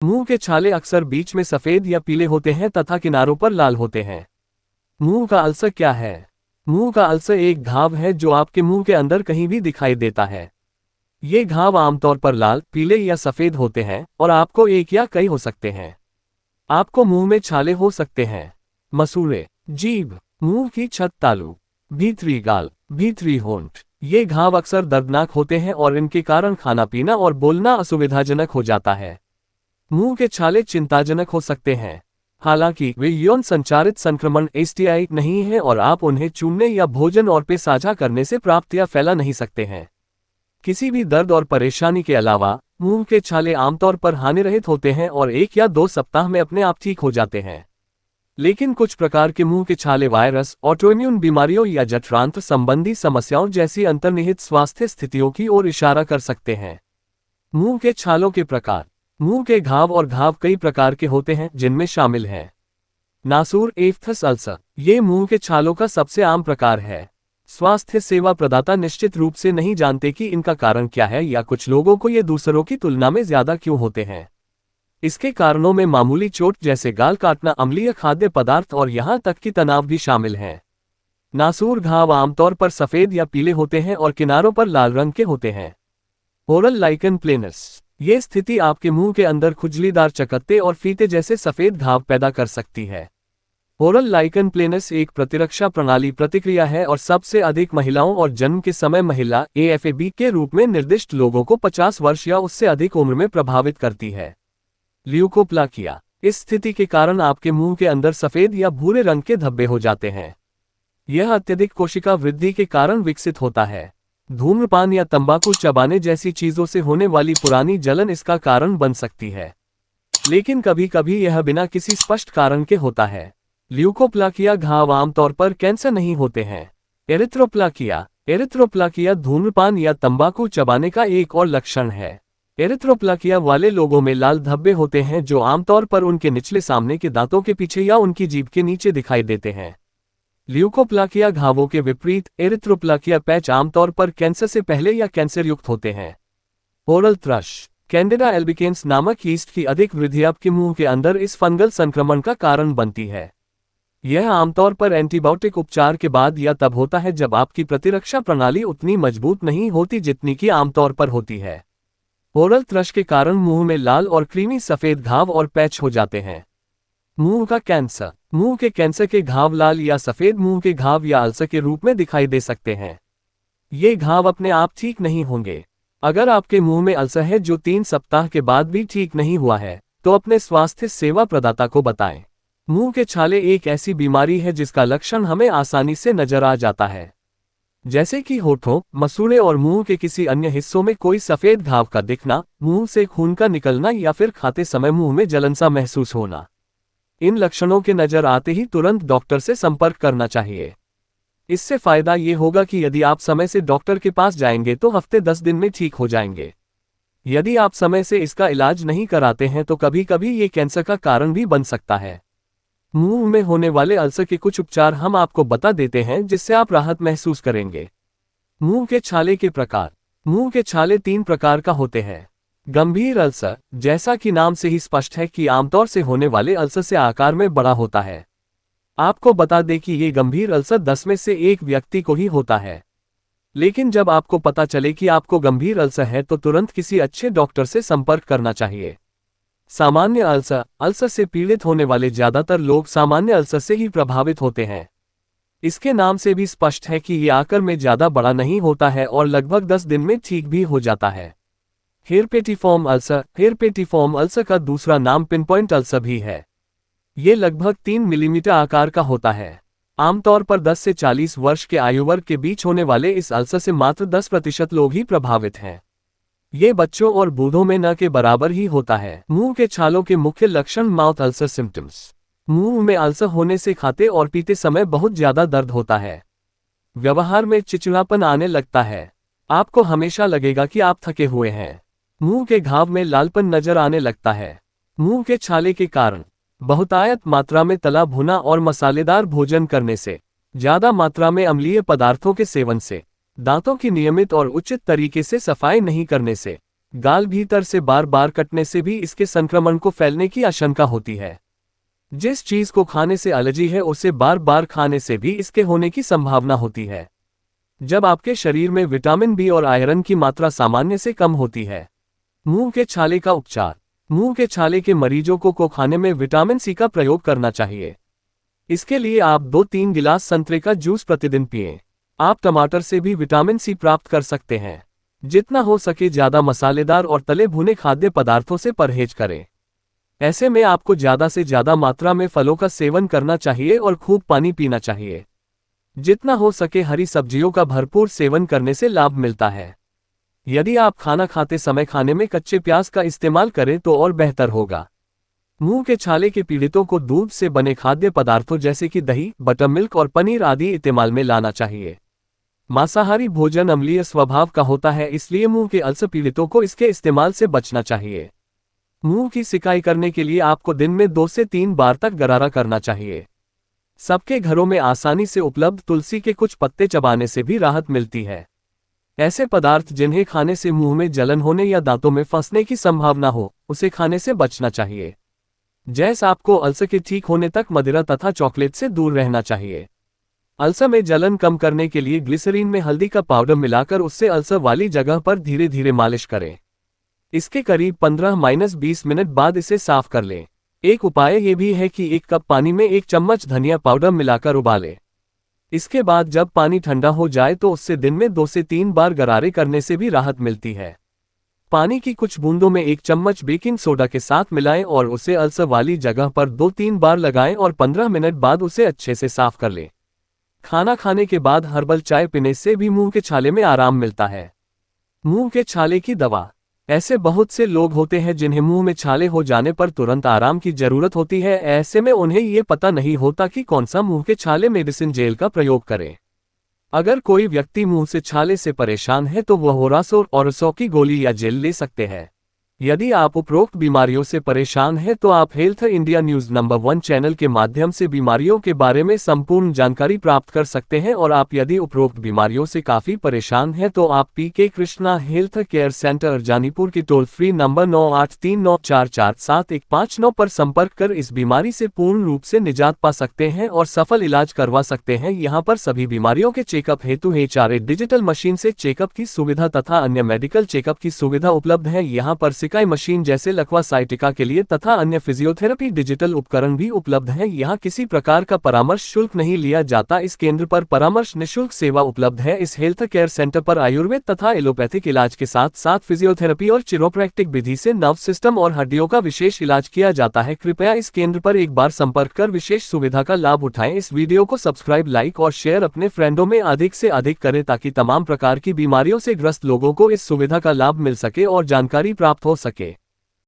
मुंह के छाले अक्सर बीच में सफेद या पीले होते हैं तथा किनारों पर लाल होते हैं। मुंह का अल्सर क्या है? मुंह का अल्सर एक घाव है जो आपके मुंह के अंदर कहीं भी दिखाई देता है। ये घाव आमतौर पर लाल, पीले या सफेद होते हैं और आपको एक या कई हो सकते हैं। आपको मुंह में छाले हो सकते हैं। मसूड़े, जीभ, मुंह की छत, तालू, भीतरी गाल, भीतरी होंठ। ये घाव अक्सर दर्दनाक होते हैं और इनके कारण खाना पीना और बोलना असुविधाजनक हो जाता है। मुंह के छाले चिंताजनक हो सकते हैं, हालांकि वे यौन संचारित संक्रमण एसटीआई नहीं हैं और आप उन्हें चूमने या भोजन और पेय साझा करने से प्राप्त या फैला नहीं सकते हैं। किसी भी दर्द और परेशानी के अलावा मुंह के छाले आमतौर पर हानिरहित होते हैं और 1 या 2 सप्ताह में अपने आप ठीक हो जाते हैं। लेकिन कुछ प्रकार के मुंह के छाले वायरस, ऑटोइम्यून बीमारियों या जठरांत्र संबंधी समस्याओं जैसी अंतर्निहित स्वास्थ्य स्थितियों की ओर इशारा कर सकते हैं। मुंह के छालों के प्रकार। मुंह के घाव और घाव कई प्रकार के होते हैं, जिनमें शामिल हैं नासूर एफ्थस अल्सर। ये मुंह के छालों का सबसे आम प्रकार है। स्वास्थ्य सेवा प्रदाता निश्चित रूप से नहीं जानते कि इनका कारण क्या है या कुछ लोगों को ये दूसरों की तुलना में ज्यादा क्यों होते हैं। इसके कारणों में मामूली चोट जैसे गाल काटना, अम्लीय खाद्य पदार्थ और यहां तक कि तनाव भी शामिल हैं। नासूर घाव आमतौर पर सफेद या पीले होते हैं और किनारों पर लाल रंग के होते हैं। Oral lichen planus. ये स्थिति आपके मुंह के अंदर खुजलीदार चकत्ते और फीते जैसे सफेद घाव पैदा कर सकती है। ओरल लाइकन प्लेनस एक प्रतिरक्षा प्रणाली प्रतिक्रिया है और सबसे अधिक महिलाओं और जन्म के समय महिला AFAB के रूप में निर्दिष्ट लोगों को 50 वर्ष या उससे अधिक उम्र में प्रभावित करती है। ल्यूकोप्लाकिया। इस स्थिति के कारण आपके मुंह के अंदर सफेद या भूरे रंग के धब्बे हो जाते हैं। यह अत्यधिक कोशिका वृद्धि के कारण विकसित होता है। धूम्रपान या तंबाकू चबाने जैसी चीजों से होने वाली पुरानी जलन इसका कारण बन सकती है, लेकिन कभी कभी यह बिना किसी स्पष्ट कारण के होता है। ल्यूकोप्लाकिया घाव आमतौर पर कैंसर नहीं होते हैं। एरिथ्रोप्लाकिया। एरिथ्रोप्लाकिया धूम्रपान या तंबाकू चबाने का एक और लक्षण है। एरिथ्रोप्लाकिया वाले लोगों में लाल धब्बे होते हैं जो आमतौर पर उनके निचले सामने के दांतों के पीछे या उनकी जीभ के नीचे दिखाई देते हैं। ल्यूकोप्लाकिया घावों के विपरीत एरिथ्रोप्लाकिया पैच आमतौर पर कैंसर से पहले या कैंसर युक्त होते हैं। Oral thrush. कैंडिडा एल्बिकेंस नामक यीस्ट की अधिक वृद्धि आपके मुंह के अंदर इस फंगल संक्रमण का कारण बनती है। यह आमतौर पर एंटीबायोटिक उपचार के बाद या तब होता है जब आपकी प्रतिरक्षा प्रणाली उतनी मजबूत नहीं होती जितनी कि आमतौर पर होती है। ओरल थ्रश के कारण मुंह में लाल और क्रीमी सफेद घाव और पैच हो जाते हैं। मुंह का कैंसर। मुंह के कैंसर के घाव लाल या सफेद मुंह के घाव या अल्सर के रूप में दिखाई दे सकते हैं। ये घाव अपने आप ठीक नहीं होंगे। अगर आपके मुंह में अल्सर है जो 3 सप्ताह के बाद भी ठीक नहीं हुआ है, तो अपने स्वास्थ्य सेवा प्रदाता को बताएं। मुंह के छाले एक ऐसी बीमारी है जिसका लक्षण हमें आसानी से नजर आ जाता है, जैसे कि होठों, मसूड़े और मुंह के किसी अन्य हिस्सों में कोई सफेद घाव का दिखना, मुंह से खून का निकलना या फिर खाते समय मुंह में जलन सा महसूस होना। इन लक्षणों के नजर आते ही तुरंत डॉक्टर से संपर्क करना चाहिए। इससे फायदा ये होगा कि यदि आप समय से डॉक्टर के पास जाएंगे तो हफ्ते 10 दिन में ठीक हो जाएंगे। यदि आप समय से इसका इलाज नहीं कराते हैं तो कभी कभी ये कैंसर का कारण भी बन सकता है। मुंह में होने वाले अल्सर के कुछ उपचार हम आपको बता देते हैं जिससे आप राहत महसूस करेंगे। मुंह के छाले के प्रकार। मुंह के छाले 3 प्रकार का होते हैं। गंभीर अल्सर, जैसा कि नाम से ही स्पष्ट है कि आमतौर से होने वाले अल्सर से आकार में बड़ा होता है। आपको बता दें कि ये गंभीर अल्सर 10 में से 1 व्यक्ति को ही होता है। लेकिन जब आपको पता चले कि आपको गंभीर अल्सर है तो तुरंत किसी अच्छे डॉक्टर से संपर्क करना चाहिए। सामान्य अल्सर। अल्सर से पीड़ित होने वाले ज्यादातर लोग सामान्य अल्सर से ही प्रभावित होते हैं। इसके नाम से भी स्पष्ट है कि ये आकार में ज्यादा बड़ा नहीं होता है और लगभग 10 दिन में ठीक भी हो जाता है। हेरपेटिफॉर्म अल्सर। हेरपेटिफॉर्म अल्सर का दूसरा नाम पिनपॉइंट अल्सर भी है। ये लगभग 3 मिलीमीटर आकार का होता है। आमतौर पर 10 से 40 वर्ष के आयु वर्ग के बीच होने वाले इस अल्सर से मात्र 10% लोग ही प्रभावित हैं। ये बच्चों और बूढ़ों में न के बराबर ही होता है। मुंह के छालों के मुख्य लक्षण। Mouth ulcer symptoms. मुंह में अल्सर होने से खाते और पीते समय बहुत ज्यादा दर्द होता है। व्यवहार में चिड़चिड़ापन आने लगता है। आपको हमेशा लगेगा कि आप थके हुए हैं। मुंह के घाव में लालपन नजर आने लगता है। मुंह के छाले के कारण। बहुतायत मात्रा में तला भुना और मसालेदार भोजन करने से, ज्यादा मात्रा में अम्लीय पदार्थों के सेवन से, दांतों की नियमित और उचित तरीके से सफाई नहीं करने से, गाल भीतर से बार बार कटने से भी इसके संक्रमण को फैलने की आशंका होती है। जिस चीज को खाने से एलर्जी है उसे बार बार खाने से भी इसके होने की संभावना होती है। जब आपके शरीर में विटामिन बी और आयरन की मात्रा सामान्य से कम होती है। मुंह के छाले का उपचार। मुंह के छाले के मरीजों को खाने में विटामिन सी का प्रयोग करना चाहिए। इसके लिए आप 2-3 गिलास संतरे का जूस प्रतिदिन पिएं। आप टमाटर से भी विटामिन सी प्राप्त कर सकते हैं। जितना हो सके ज्यादा मसालेदार और तले भुने खाद्य पदार्थों से परहेज करें। ऐसे में आपको ज्यादा से ज्यादा मात्रा में फलों का सेवन करना चाहिए और खूब पानी पीना चाहिए। जितना हो सके हरी सब्जियों का भरपूर सेवन करने से लाभ मिलता है। यदि आप खाना खाते समय खाने में कच्चे प्याज का इस्तेमाल करें तो और बेहतर होगा। मुंह के छाले के पीड़ितों को दूध से बने खाद्य पदार्थों जैसे कि दही, बटर मिल्क और पनीर आदि इस्तेमाल में लाना चाहिए। मांसाहारी भोजन अम्लीय स्वभाव का होता है, इसलिए मुंह के अल्सर पीड़ितों को इसके इस्तेमाल से बचना चाहिए। मुंह की सिकाई करने के लिए आपको दिन में 2 से 3 बार तक गरारा करना चाहिए। सबके घरों में आसानी से उपलब्ध तुलसी के कुछ पत्ते चबाने से भी राहत मिलती है। ऐसे पदार्थ जिन्हें खाने से मुंह में जलन होने या दांतों में फंसने की संभावना हो, उसे खाने से बचना चाहिए। जैसे आपको अल्सर के ठीक होने तक मदिरा तथा चॉकलेट से दूर रहना चाहिए। अल्सर में जलन कम करने के लिए ग्लिसरीन में हल्दी का पाउडर मिलाकर उससे अल्सर वाली जगह पर धीरे धीरे मालिश करें। इसके करीब 15-20 मिनट बाद इसे साफ कर लें। एक उपाय ये भी है कि 1 कप पानी में 1 चम्मच धनिया पाउडर मिलाकर उबालें। इसके बाद जब पानी ठंडा हो जाए तो उससे दिन में 2 से 3 बार गरारे करने से भी राहत मिलती है। पानी की कुछ बूंदों में 1 चम्मच बेकिंग सोडा के साथ मिलाएं और उसे अल्सर वाली जगह पर 2-3 बार लगाएं और 15 मिनट बाद उसे अच्छे से साफ कर लें। खाना खाने के बाद हर्बल चाय पीने से भी मुंह के छाले में आराम मिलता है। मुंह के छाले की दवा। ऐसे बहुत से लोग होते हैं जिन्हें मुंह में छाले हो जाने पर तुरंत आराम की जरूरत होती है। ऐसे में उन्हें ये पता नहीं होता कि कौन सा मुंह के छाले मेडिसिन जेल का प्रयोग करें। अगर कोई व्यक्ति मुंह से छाले से परेशान है तो वह ओरासो और ओरसो की गोली या जेल ले सकते हैं। यदि आप उपरोक्त बीमारियों से परेशान हैं तो आप health India news number 1 channel के माध्यम से बीमारियों के बारे में संपूर्ण जानकारी प्राप्त कर सकते हैं। और आप यदि उपरोक्त बीमारियों से काफ़ी परेशान हैं तो आप PK Krishna health care center Janipur की टोल फ्री नंबर 9839447159 पर संपर्क कर इस बीमारी से पूर्ण रूप से निजात पा सकते हैं और सफल इलाज करवा सकते हैं। यहाँ पर सभी बीमारियों के चेकअप हेतु HRA डिजिटल मशीन से चेकअप की सुविधा तथा अन्य मेडिकल चेकअप की सुविधा उपलब्ध है। यहाँ पर सिकाई मशीन जैसे लकवा साइटिका के लिए तथा अन्य फिजियोथेरेपी डिजिटल उपकरण भी उपलब्ध हैं। यहाँ किसी प्रकार का परामर्श शुल्क नहीं लिया जाता। इस केंद्र पर परामर्श निःशुल्क सेवा उपलब्ध है। इस हेल्थ केयर सेंटर पर आयुर्वेद तथा एलोपैथिक इलाज के साथ साथ फिजियोथेरेपी और चिरोप्रैक्टिक विधि से नर्व सिस्टम और हड्डियों का विशेष इलाज किया जाता है। कृपया इस केंद्र पर एक बार संपर्क कर विशेष सुविधा का लाभ उठाएं। इस वीडियो को सब्सक्राइब, लाइक और शेयर अपने फ्रेंडों में अधिक से अधिक करें ताकि तमाम प्रकार की बीमारियों से ग्रस्त लोगों को इस सुविधा का लाभ मिल सके और जानकारी प्राप्त हो सके।